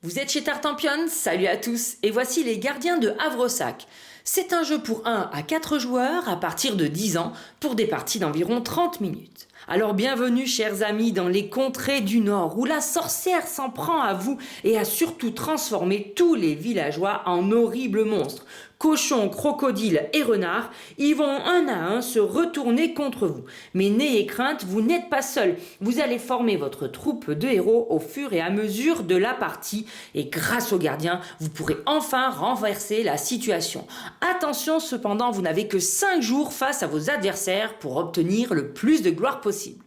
Vous êtes chez Tartampion, salut à tous, et voici les gardiens de Havresac. C'est un jeu pour 1 à 4 joueurs à partir de 10 ans pour des parties d'environ 30 minutes. Alors bienvenue chers amis dans les contrées du Nord où la sorcière s'en prend à vous et a surtout transformé tous les villageois en horribles monstres. Cochons, crocodiles et renards, ils vont un à un se retourner contre vous. Mais n'ayez crainte, vous n'êtes pas seuls. Vous allez former votre troupe de héros au fur et à mesure de la partie et grâce aux gardiens, vous pourrez enfin renverser la situation. Attention cependant, vous n'avez que 5 jours face à vos adversaires pour obtenir le plus de gloire possible.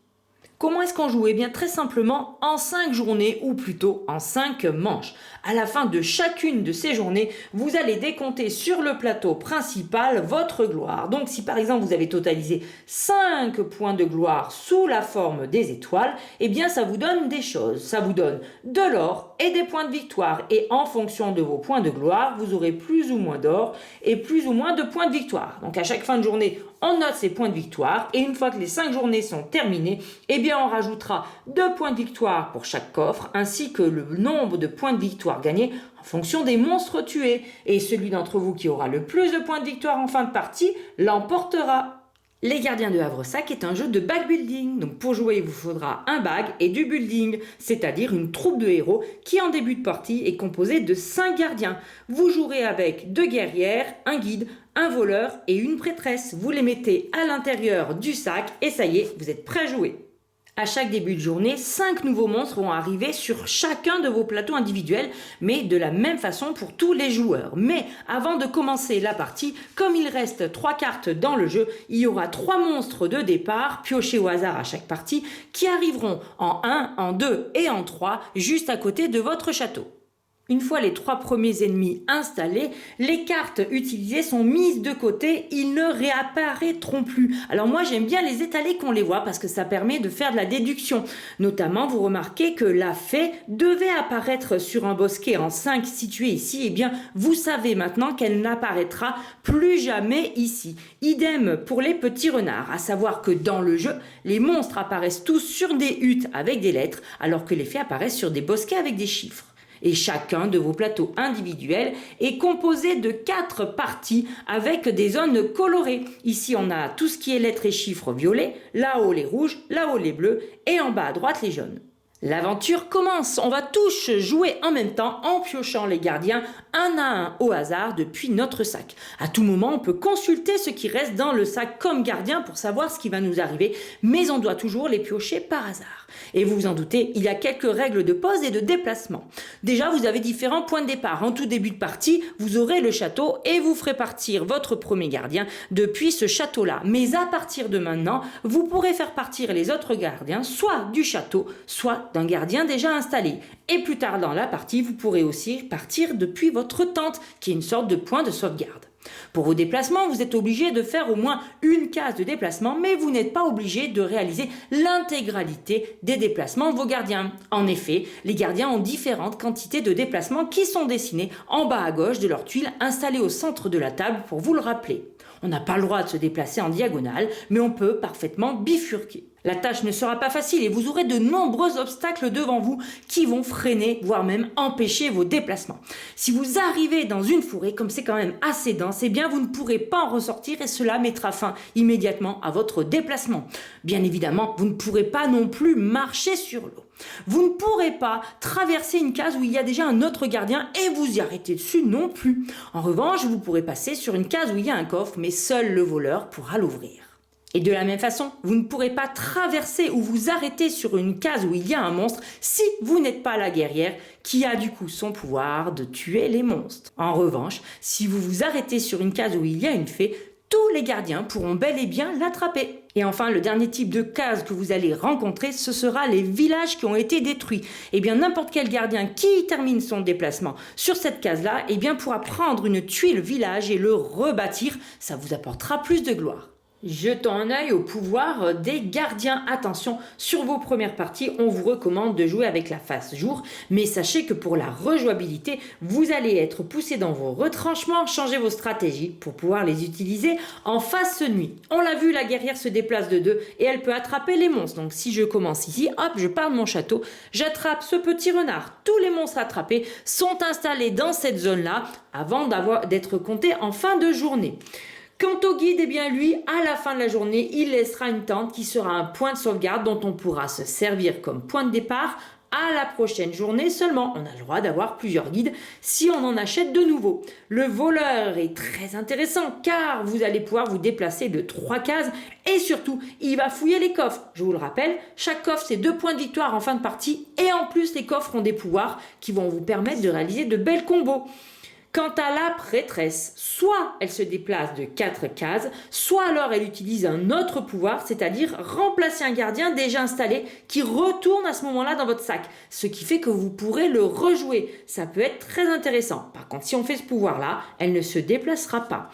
Comment est-ce qu'on joue? Eh bien très simplement en 5 journées ou plutôt en 5 manches. À la fin de chacune de ces journées, vous allez décompter sur le plateau principal votre gloire. Donc si par exemple vous avez totalisé 5 points de gloire sous la forme des étoiles, eh bien ça vous donne des choses. Ça vous donne de l'or et des points de victoire. Et en fonction de vos points de gloire, vous aurez plus ou moins d'or et plus ou moins de points de victoire. Donc à chaque fin de journée, on note ces points de victoire et une fois que les 5 journées sont terminées, eh bien on rajoutera 2 points de victoire pour chaque coffre ainsi que le nombre de points de victoire gagnés en fonction des monstres tués. Et celui d'entre vous qui aura le plus de points de victoire en fin de partie l'emportera. Les gardiens de Havresac est un jeu de backbuilding. Donc pour jouer, il vous faudra un bag et du building, c'est-à-dire une troupe de héros qui en début de partie est composée de 5 gardiens. Vous jouerez avec 2 guerrières, un guide, un voleur et une prêtresse. Vous les mettez à l'intérieur du sac et ça y est, vous êtes prêts à jouer. À chaque début de journée, 5 nouveaux monstres vont arriver sur chacun de vos plateaux individuels, mais de la même façon pour tous les joueurs. Mais avant de commencer la partie, comme il reste 3 cartes dans le jeu, il y aura 3 monstres de départ, piochés au hasard à chaque partie, qui arriveront en 1, en 2 et en 3, juste à côté de votre château. Une fois les 3 premiers ennemis installés, les cartes utilisées sont mises de côté, ils ne réapparaîtront plus. Alors moi j'aime bien les étaler qu'on les voit parce que ça permet de faire de la déduction. Notamment vous remarquez que la fée devait apparaître sur un bosquet en 5 situé ici, et bien vous savez maintenant qu'elle n'apparaîtra plus jamais ici. Idem pour les petits renards, à savoir que dans le jeu, les monstres apparaissent tous sur des huttes avec des lettres alors que les fées apparaissent sur des bosquets avec des chiffres. Et chacun de vos plateaux individuels est composé de 4 parties avec des zones colorées. Ici, on a tout ce qui est lettres et chiffres violets, là-haut les rouges, là-haut les bleus et en bas à droite les jaunes. L'aventure commence, on va tous jouer en même temps en piochant les gardiens un à un au hasard depuis notre sac. À tout moment, on peut consulter ce qui reste dans le sac comme gardien pour savoir ce qui va nous arriver, mais on doit toujours les piocher par hasard. Et vous vous en doutez, il y a quelques règles de pose et de déplacement. Déjà, vous avez différents points de départ. En tout début de partie, vous aurez le château et vous ferez partir votre premier gardien depuis ce château-là. Mais à partir de maintenant, vous pourrez faire partir les autres gardiens soit du château, soit d'un gardien déjà installé. Et plus tard dans la partie, vous pourrez aussi partir depuis votre tente, qui est une sorte de point de sauvegarde. Pour vos déplacements, vous êtes obligé de faire au moins une case de déplacement, mais vous n'êtes pas obligé de réaliser l'intégralité des déplacements de vos gardiens. En effet, les gardiens ont différentes quantités de déplacements qui sont dessinés en bas à gauche de leur tuile installée au centre de la table pour vous le rappeler. On n'a pas le droit de se déplacer en diagonale, mais on peut parfaitement bifurquer. La tâche ne sera pas facile et vous aurez de nombreux obstacles devant vous qui vont freiner, voire même empêcher vos déplacements. Si vous arrivez dans une forêt, comme c'est quand même assez dense, eh bien vous ne pourrez pas en ressortir et cela mettra fin immédiatement à votre déplacement. Bien évidemment, vous ne pourrez pas non plus marcher sur l'eau. Vous ne pourrez pas traverser une case où il y a déjà un autre gardien et vous y arrêter dessus non plus. En revanche, vous pourrez passer sur une case où il y a un coffre, mais seul le voleur pourra l'ouvrir. Et de la même façon, vous ne pourrez pas traverser ou vous arrêter sur une case où il y a un monstre si vous n'êtes pas la guerrière qui a du coup son pouvoir de tuer les monstres. En revanche, si vous vous arrêtez sur une case où il y a une fée, tous les gardiens pourront bel et bien l'attraper. Et enfin, le dernier type de case que vous allez rencontrer, ce sera les villages qui ont été détruits. Et bien n'importe quel gardien qui termine son déplacement sur cette case-là, eh bien pourra prendre une tuile village et le rebâtir. Ça vous apportera plus de gloire. Jetons un œil au pouvoir des gardiens. Attention, sur vos premières parties, on vous recommande de jouer avec la phase jour, mais sachez que pour la rejouabilité, vous allez être poussé dans vos retranchements, changer vos stratégies pour pouvoir les utiliser en phase nuit. On l'a vu, la guerrière se déplace de 2 et elle peut attraper les monstres. Donc si je commence ici, hop, je pars de mon château, j'attrape ce petit renard. Tous les monstres attrapés sont installés dans cette zone-là avant d'être comptés en fin de journée. Quant au guide, eh bien lui, à la fin de la journée, il laissera une tente qui sera un point de sauvegarde dont on pourra se servir comme point de départ à la prochaine journée seulement. On a le droit d'avoir plusieurs guides si on en achète de nouveaux. Le voleur est très intéressant car vous allez pouvoir vous déplacer de 3 cases et surtout, il va fouiller les coffres. Je vous le rappelle, chaque coffre c'est 2 points de victoire en fin de partie et en plus les coffres ont des pouvoirs qui vont vous permettre de réaliser de belles combos. Quant à la prêtresse, soit elle se déplace de 4 cases, soit alors elle utilise un autre pouvoir, c'est-à-dire remplacer un gardien déjà installé qui retourne à ce moment-là dans votre sac, ce qui fait que vous pourrez le rejouer. Ça peut être très intéressant. Par contre, si on fait ce pouvoir-là, elle ne se déplacera pas.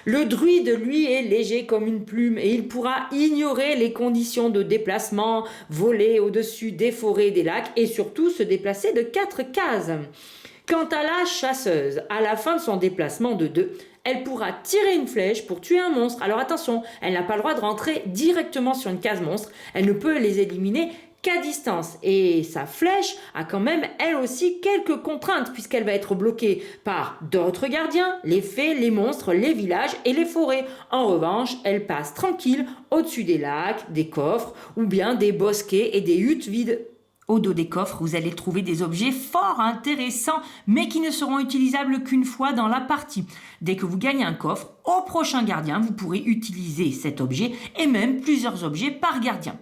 Le druide, lui, est léger comme une plume et il pourra ignorer les conditions de déplacement, voler au-dessus des forêts et des lacs et surtout se déplacer de 4 cases. Quant à la chasseuse, à la fin de son déplacement de 2, elle pourra tirer une flèche pour tuer un monstre. Alors attention, elle n'a pas le droit de rentrer directement sur une case monstre, elle ne peut les éliminer qu'à distance. Et sa flèche a quand même, elle aussi, quelques contraintes puisqu'elle va être bloquée par d'autres gardiens, les fées, les monstres, les villages et les forêts. En revanche, elle passe tranquille au-dessus des lacs, des coffres ou bien des bosquets et des huttes vides. Au dos des coffres, vous allez trouver des objets fort intéressants, mais qui ne seront utilisables qu'une fois dans la partie. Dès que vous gagnez un coffre, au prochain gardien, vous pourrez utiliser cet objet et même plusieurs objets par gardien.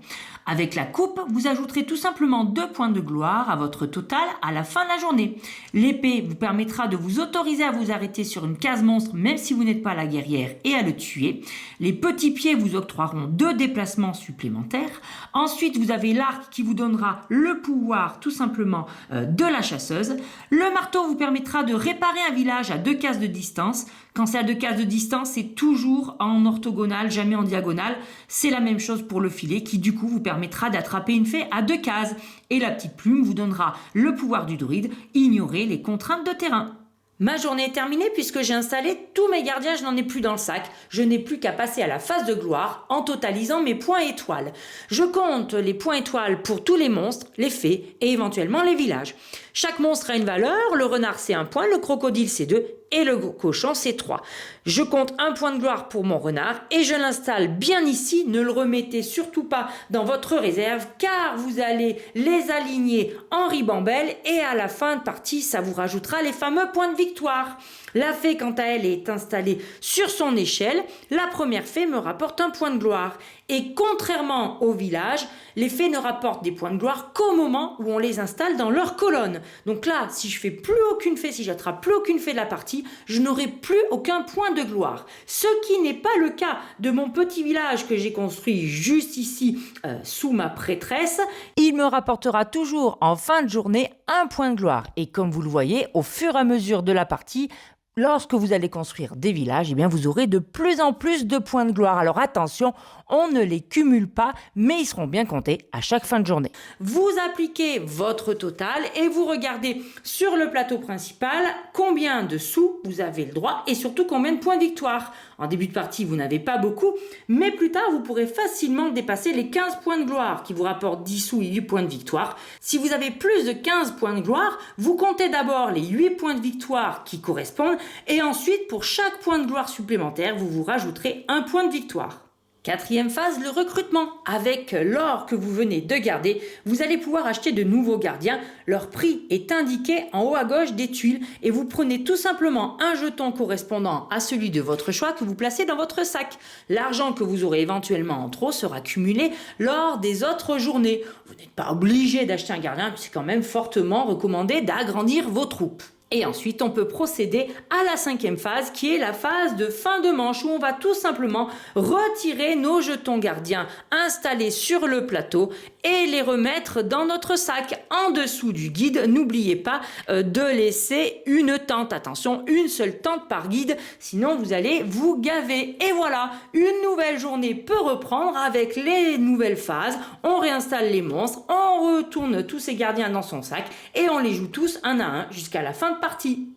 Avec la coupe, vous ajouterez tout simplement 2 points de gloire à votre total à la fin de la journée. L'épée vous permettra de vous autoriser à vous arrêter sur une case monstre même si vous n'êtes pas la guerrière et à le tuer. Les petits pieds vous octroieront 2 déplacements supplémentaires. Ensuite, vous avez l'arc qui vous donnera le pouvoir tout simplement de la chasseuse. Le marteau vous permettra de réparer un village à 2 cases de distance. Quand c'est à 2 cases de distance, c'est toujours en orthogonale, jamais en diagonale. C'est la même chose pour le filet qui du coup vous permettra d'attraper une fée à 2 cases. Et la petite plume vous donnera le pouvoir du druide, ignorer les contraintes de terrain. Ma journée est terminée puisque j'ai installé tous mes gardiens, je n'en ai plus dans le sac. Je n'ai plus qu'à passer à la phase de gloire en totalisant mes points étoiles. Je compte les points étoiles pour tous les monstres, les fées et éventuellement les villages. Chaque monstre a une valeur, le renard c'est 1 point, le crocodile c'est 2 et le cochon c'est 3. Je compte 1 point de gloire pour mon renard et je l'installe bien ici. Ne le remettez surtout pas dans votre réserve car vous allez les aligner en ribambelle et à la fin de partie ça vous rajoutera les fameux points de victoire. La fée quant à elle est installée sur son échelle. La première fée me rapporte 1 point de gloire. Et contrairement au village, les fées ne rapportent des points de gloire qu'au moment où on les installe dans leur colonne. Donc là, si je fais plus aucune fée, si j'attrape plus aucune fée de la partie, je n'aurai plus aucun point de gloire. Ce qui n'est pas le cas de mon petit village que j'ai construit juste ici sous ma prêtresse. Il me rapportera toujours en fin de journée 1 point de gloire. Et comme vous le voyez, au fur et à mesure de la partie, lorsque vous allez construire des villages, eh bien vous aurez de plus en plus de points de gloire. Alors attention, on ne les cumule pas, mais ils seront bien comptés à chaque fin de journée. Vous appliquez votre total et vous regardez sur le plateau principal combien de sous vous avez le droit et surtout combien de points de victoire. En début de partie, vous n'avez pas beaucoup, mais plus tard, vous pourrez facilement dépasser les 15 points de gloire qui vous rapportent 10 sous et 8 points de victoire. Si vous avez plus de 15 points de gloire, vous comptez d'abord les 8 points de victoire qui correspondent et ensuite, pour chaque point de gloire supplémentaire, vous vous rajouterez 1 point de victoire. 4e phase, le recrutement. Avec l'or que vous venez de garder, vous allez pouvoir acheter de nouveaux gardiens. Leur prix est indiqué en haut à gauche des tuiles et vous prenez tout simplement un jeton correspondant à celui de votre choix que vous placez dans votre sac. L'argent que vous aurez éventuellement en trop sera cumulé lors des autres journées. Vous n'êtes pas obligé d'acheter un gardien, c'est quand même fortement recommandé d'agrandir vos troupes. Et ensuite, on peut procéder à la 5e phase qui est la phase de fin de manche où on va tout simplement retirer nos jetons gardiens installés sur le plateau et les remettre dans notre sac. En dessous du guide, n'oubliez pas de laisser une tente. Attention, une seule tente par guide, sinon vous allez vous gaver. Et voilà, une nouvelle journée peut reprendre avec les nouvelles phases. On réinstalle les monstres, on retourne tous ces gardiens dans son sac et on les joue tous un à un jusqu'à la fin de partie.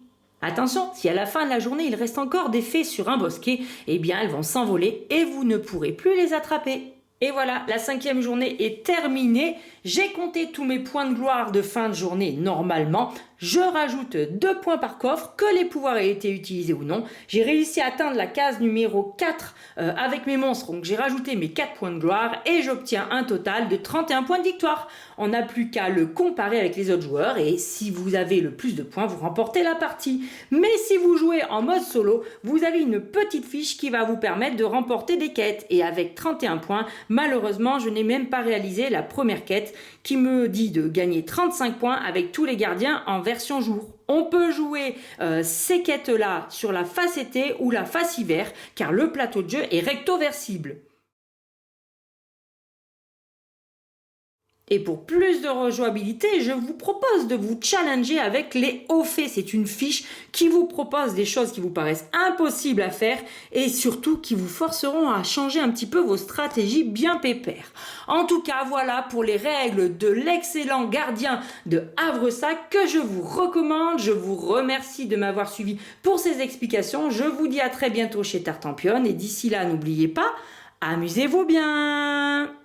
Attention, si à la fin de la journée il reste encore des fées sur un bosquet, eh bien elles vont s'envoler et vous ne pourrez plus les attraper. Et voilà, la 5e journée est terminée. J'ai compté tous mes points de gloire de fin de journée normalement. Je rajoute 2 points par coffre, que les pouvoirs aient été utilisés ou non. J'ai réussi à atteindre la case numéro 4 avec mes monstres, donc j'ai rajouté mes 4 points de gloire et j'obtiens un total de 31 points de victoire. On n'a plus qu'à le comparer avec les autres joueurs et si vous avez le plus de points, vous remportez la partie. Mais si vous jouez en mode solo, vous avez une petite fiche qui va vous permettre de remporter des quêtes. Et avec 31 points, malheureusement, je n'ai même pas réalisé la première quête qui me dit de gagner 35 points avec tous les gardiens en version jour. On peut jouer ces quêtes-là sur la face été ou la face hiver, car le plateau de jeu est recto-versible. Et pour plus de rejouabilité, je vous propose de vous challenger avec les hauts faits. C'est une fiche qui vous propose des choses qui vous paraissent impossibles à faire et surtout qui vous forceront à changer un petit peu vos stratégies bien pépères. En tout cas, voilà pour les règles de l'excellent gardien de Havresac que je vous recommande. Je vous remercie de m'avoir suivi pour ces explications. Je vous dis à très bientôt chez Tartampion et d'ici là, n'oubliez pas, amusez-vous bien!